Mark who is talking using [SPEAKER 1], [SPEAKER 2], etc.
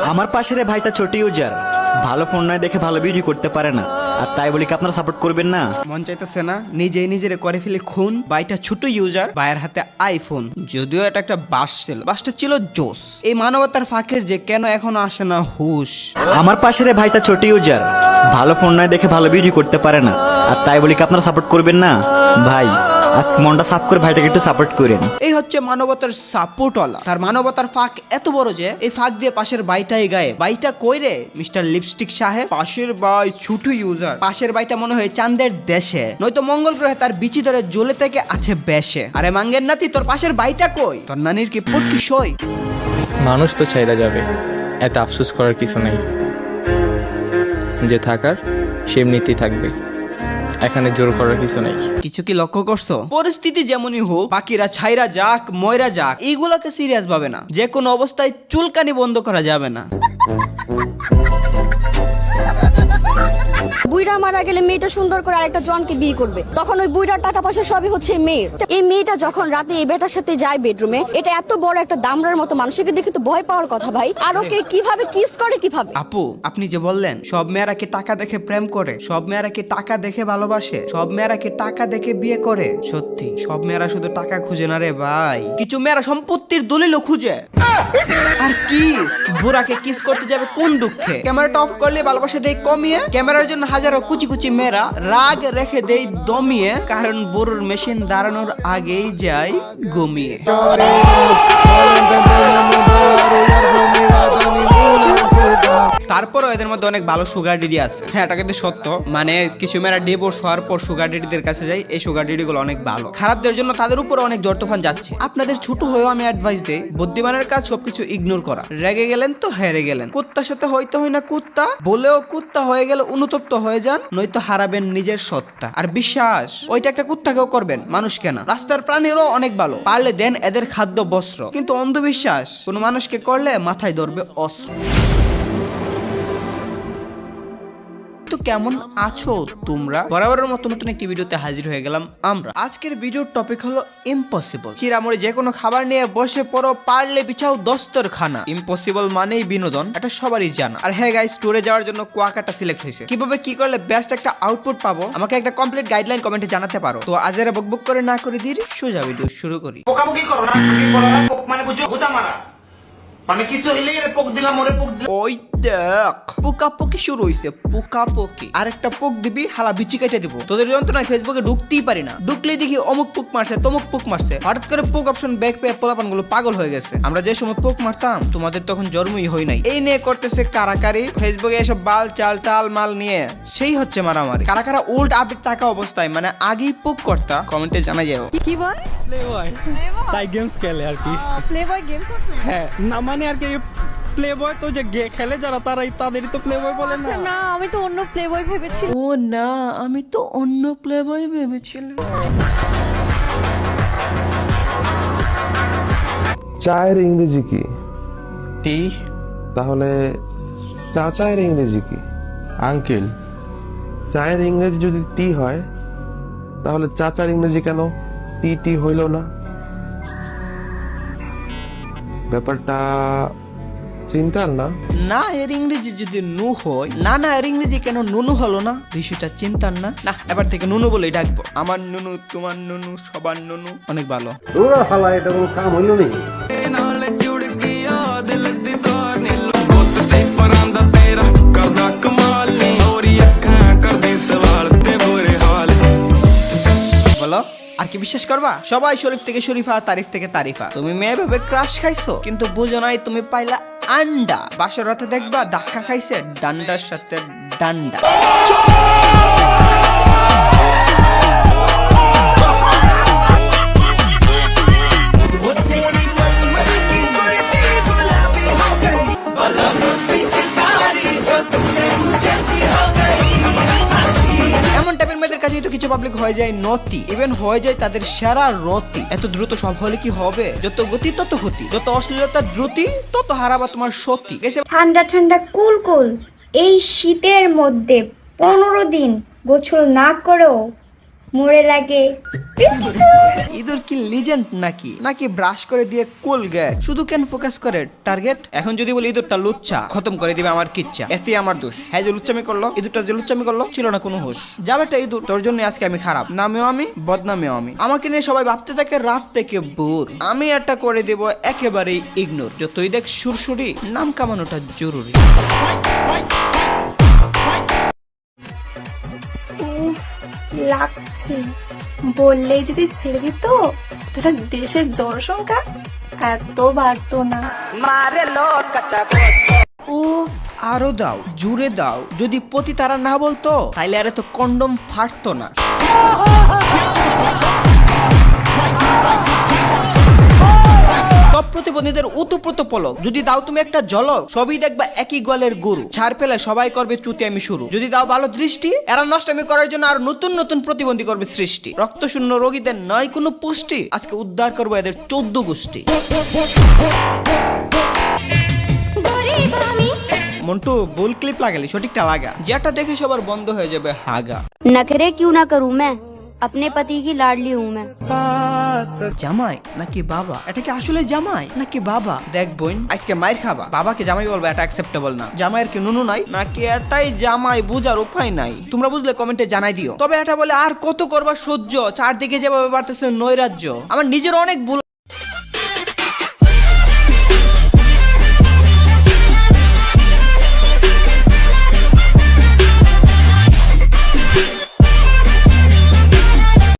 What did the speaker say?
[SPEAKER 1] আমার পাশের এই ভাইটা ছোট ইউজার, ভালো ফোন নয় দেখে ভালো ভিডিও করতে পারে না, আর তাই বলি কি আপনারা সাপোর্ট করবেন না?
[SPEAKER 2] মন চাইতেছে না নিজেই নিজের করে ফেলে খুন। ভাইটা ছোট ইউজার, ভাইয়ের হাতে আইফোন, যদিও এটা একটা বাস ছিল, বাসটা ছিল জোস। এই মানবতার ফাঁকের যে কেন এখনো আসে না হুশ।
[SPEAKER 1] আমার পাশের এই ভাইটা ছোট ইউজার, ভালো ফোন নয় দেখে ভালো ভিডিও করতে পারে না, আর তাই বলি কি আপনারা সাপোর্ট করবেন না? ভাই আজকে মনটা সাফ করে ভাইটাকে একটু সাপোর্ট করেন।
[SPEAKER 2] এই হচ্ছে মানবতার সাপোর্টওয়ালা। তার মানবতার ফাঁক এত বড় যে এই ফাঁক দিয়ে পাশের বাইটাই গায়ে। বাইটা কই রে মিস্টার লিপস্টিক সাহেব? পাশের বাই ছোট ইউজার, পাশের বাইটা মনে হয় চাঁদের দেশে, নয়তো মঙ্গল গ্রহে তার বিচি ধরে জ্বলে থেকে আছে বেশে। আরে মাঙ্গের নাতি, তোর পাশের বাইটা কই? তোর নানির কি পটকি সই?
[SPEAKER 3] মানুষ তো ছাইরা যাবে, এত আফসোস করার কিছু নেই। যে থাকার সে এমনিতেই থাকবে, এখানে জোর করার কিছু নেই।
[SPEAKER 2] কিছু কি লক্ষ্য করছো? পরিস্থিতি যেমনই হোক, বাকিরা ছাইরা যাক ময়রা যাক, এইগুলোকে সিরিয়াস ভাবে না। যে কোনো অবস্থায় চুলকানি বন্ধ করা যাবে না।
[SPEAKER 4] বুইড়া মারা গেলে মেয়েটা সুন্দর করে আরেকটা জনকে বিয়ে করবে, তখন ওই বুইড়ার টাকা পয়সা সবই হচ্ছে মেয়ের। এই মেয়েটা যখন রাতে এই বেটার সাথে যায় বেডরুমে, এটা এত বড় একটা দামড়ার মতো মানুষকে দেখে তো ভয় পাওয়ার কথা ভাই। আর ওকে কিভাবে কিস করে কিভাবে?
[SPEAKER 2] আপু, আপনি যে বললেন সব মেয়েরা কি টাকা দেখে প্রেম করে, সব মেয়েরা কি টাকা দেখে ভালোবাসে, সব মেয়েরা কি টাকা দেখে বিয়ে করে? সত্যি সব মেয়েরা শুধু টাকা খুঁজে না রে ভাই, কিছু মেয়েরা সম্পত্তির দলিলও খুঁজে। আর কিস, বুড়াকে কিস করতে যাবে কোন দুঃখে? ক্যামেরাটা অফ করলে ভালোবাসা দেয় কমিয়ে, ক্যামেরার জন্য হাজারো কুচি কুচি মেয়েরা রাগ রেখে দেয় দমিয়ে, কারণ বুড়োর মেশিন দাঁড়ানোর আগেই যায় ঘুমিয়ে। তারপরও এদের মধ্যে অনেক ভালো সুগার ডিডি আছে। হ্যাঁ, এটা কিন্তু সত্য। মানে কিছু মেয়েরা ডিভোর্স হওয়ার পর সুগার ডিডিদের কাছে যায়, এই সুগার ডিডি গুলো অনেক ভালো। খারাপদের জন্য তাদের উপর অনেক জোর তুফান যাচ্ছে। আপনাদের ছোট হয়েও আমি অ্যাডভাইস দেই, বুদ্ধিমানের কাজ সবকিছু ইগনোর করা। রেগে গেলেন তো হেরে গেলেন, কুত্তার সাথে হইতে হয় না কুত্তা, বলেও কুত্তা হয়ে গেলে অনুতপ্ত হয়ে যান, নয়তো হারাবেন নিজের সত্তা। আর বিশ্বাস, ওইটা একটা কুত্তাকেও করবেন, মানুষকে না। রাস্তার প্রাণীরও অনেক ভালো, পারলে দেন এদের খাদ্য বস্ত্র, কিন্তু অন্ধবিশ্বাস কোনো মানুষকে করলে মাথায় ধরবে অস্ত্র। তো কেমন আছো তোমরা? বরাবরের মতো নতুন একটি ভিডিওতে হাজির হয়ে গেলাম আমরা। আজকের ভিডিওর টপিক হলো ইম্পসিবল। চিরামরি যে কোনো খাবার নিয়ে বসে পড়ো, পারলে বিছাও দস্তরখানা। ইম্পসিবল মানেই বিনোদন, এটা সবারই জানা। আর হ্যাঁ গাইস, ট্যুরে যাওয়ার জন্য কুয়াকাটা সিলেক্ট হয়েছে। কিভাবে কি করলে বেস্ট একটা আউটপুট পাবো, আমাকে একটা কমপ্লিট গাইডলাইন কমেন্টে জানাতে পারো। তো আজ এর বকবক করে না করে দিই, সোজা ভিডিও শুরু করি।
[SPEAKER 5] পোকামুখি করো না, পোক মানে বুঝো গুতা মারা, মানে কিছু হইলে পোক দিলাম ওরে পোক দিলাম।
[SPEAKER 2] ওই দেখ, পোকাপোকি শুরু হইছে, পোকাপোকি। আরেকটা পোক দিবি, হালা বিচি কেটে দিব। তোদের যন্ত্রণায় ফেসবুকে ঢুকতেই পারি না, ঢুকলেই দেখি অমুক পোক মারছে, তমুক পোক মারছে। হঠাৎ করে পোক অপশন ব্যাক পেয়ে পোলাপান গুলো পাগল হয়ে গেছে। আমরা যে সময় পোক মারতাম তোমাদের তখন জন্মই হয় নাই। এই নিয়ে করতেছে কারাকারি, ফেসবুকে এসব বাল চাল টাল মাল নিয়ে সেই হচ্ছে মারামারি। কারা কারা ওল্ড আপডেট থাকা অবস্থায় মানে আগেই পোক করতা, কমেন্টে জানা যাও।
[SPEAKER 6] কি বল?
[SPEAKER 7] প্লেবয় তাই গেমস খেলে আর কি।
[SPEAKER 6] প্লেবয় গেমস আছে?
[SPEAKER 7] হ্যাঁ, না মানে আর কি প্লেবয় তো যে খেলে যারা তাদেরই তো প্লেবয় বলে না।
[SPEAKER 6] না, আমি তো অন্য প্লেবয় ভেবেছি।
[SPEAKER 2] ও না, আমি তো অন্য প্লেবয় ভেবেছিলাম।
[SPEAKER 8] চায়ের ইংরেজি কি?
[SPEAKER 3] টি।
[SPEAKER 8] তাহলে চায়ের ইংরেজি কি?
[SPEAKER 3] আঙ্কেল।
[SPEAKER 8] চায়ের ইংরেজি যদি টি হয় তাহলে চাচার ইংরেজি কেন টি টি হইল না? ব্যাপারটা চিন্তার না?
[SPEAKER 2] না এর ইংরেজি যদি নু হয়, না না এর ইংরেজি কেন নুনু হলো না? বিষয়টা চিন্তার না। না, এবার থেকে নুনু বলেই ডাকবো। আমার নুনু, তোমার নুনু, সবার নুনু, অনেক ভালো।
[SPEAKER 8] ওরা হালা, এটা কোনো কাম হইল নি?
[SPEAKER 2] বলো, আর কি বিশ্বাস করবা? সবাই শরীফ থেকে শরীফা, তারিফ থেকে তারিফা। তুমি মেয়ে ভেবে ক্রাশ খাইছো, কিন্তু বুঝো নাই তুমি পাইলা আন্ডা। বাসর রাতে দেখবা ধাক্কা খাইছে ডান্ডার সাথে ডান্ডা। কাছে তো কিছু পাবলিক হয়ে যায় নতি, ইভেন হয়ে যায় তাদের সেরা রতি। এত দ্রুত সব হলে কি হবে? যত গতি তত ক্ষতি, যত অশ্লীলতা দ্রুতি তত হারাবা তোমার সতী।
[SPEAKER 9] ঠান্ডা ঠান্ডা কুল কুল এই শীতের মধ্যে 15 দিন গোসল না করেও মোড়ে লাগে।
[SPEAKER 2] ইঁদুর কি লিজেন্ড নাকি নাকি ব্রাশ করে দিয়ে কোলগেট শুধু কেন ফোকাস করে টার্গেট? এখন যদি বলি ইঁদুরটা লুচ্চা, খতম করে দিবে আমার কিচ্ছা, এতে আমার দোষ। হ্যাঁ যে লুচ্চামি করলো, ইঁদুরটা যে লুচ্চামি করলো, ছিল না কোনো হুঁশ। যাবে একটা ইঁদুর, তোর জন্য আজকে আমি খারাপ, নামেও আমি, বদনামেও আমি। আমাকে নিয়ে সবাই ভাবতে থাকে রাত থেকে বোর, আমি একটা করে দেব একেবারেই ইগনোর। যতই দেখ সুরসুরি, নাম কামানোটা জরুরি।
[SPEAKER 6] লাগছে বললেই যদি ছেড়ে দিত তাহলে দেশের জনসংখ্যা এত বাড়তো না।
[SPEAKER 2] ও আরো দাও, জুড়ে দাও। যদি পতি তারা না বলতো তাইলে আরে তো কন্ডম ফাটতো না। সব প্রতিবন্ধীদের উতপ্রত পলক যদি দাও তুমি একটা ঝলক, সবই দেখবা একই গোয়ালের গরু। ছাড় পেলে সবাই করবে চুতি আমি শুরু। যদি দাও ভালো দৃষ্টি, এরা নষ্টামি করার জন্য আর নতুন নতুন প্রতিবন্ধী করবে সৃষ্টি। রক্তশূন্য রোগীদের নয় কোনো পুষ্টি, আজকে উদ্ধার করবো এদের 14 গোষ্ঠী। মন্টু ভুল ক্লিপ লাগালি, সঠিকটা লাগা, যেটা দেখে সবার বন্ধ হয়ে যাবে হাগা।
[SPEAKER 4] नखरे क्यों ना करूं मैं, अपने पति की लाडली हूं मैं।
[SPEAKER 2] জামাই নাকি বাবা? এটা কি আসলে জামাই নাকি বাবা? দেখ বোন, আজকে মায়ের খাবা, বাবাকে জামাই বলবা, এটা অ্যাকসেপ্টেবল না। জামাইয়ের কি নুনু নাই নাকি এটাই জামাই? বুঝার উপায় নাই, তোমরা বুঝলে কমেন্টে জানাই দিও। তবে এটা বলে আর কত করবা সহ্য, চারদিকে যেভাবে বাড়তেছে নৈরাজ্য, আমার নিজের অনেক ভুল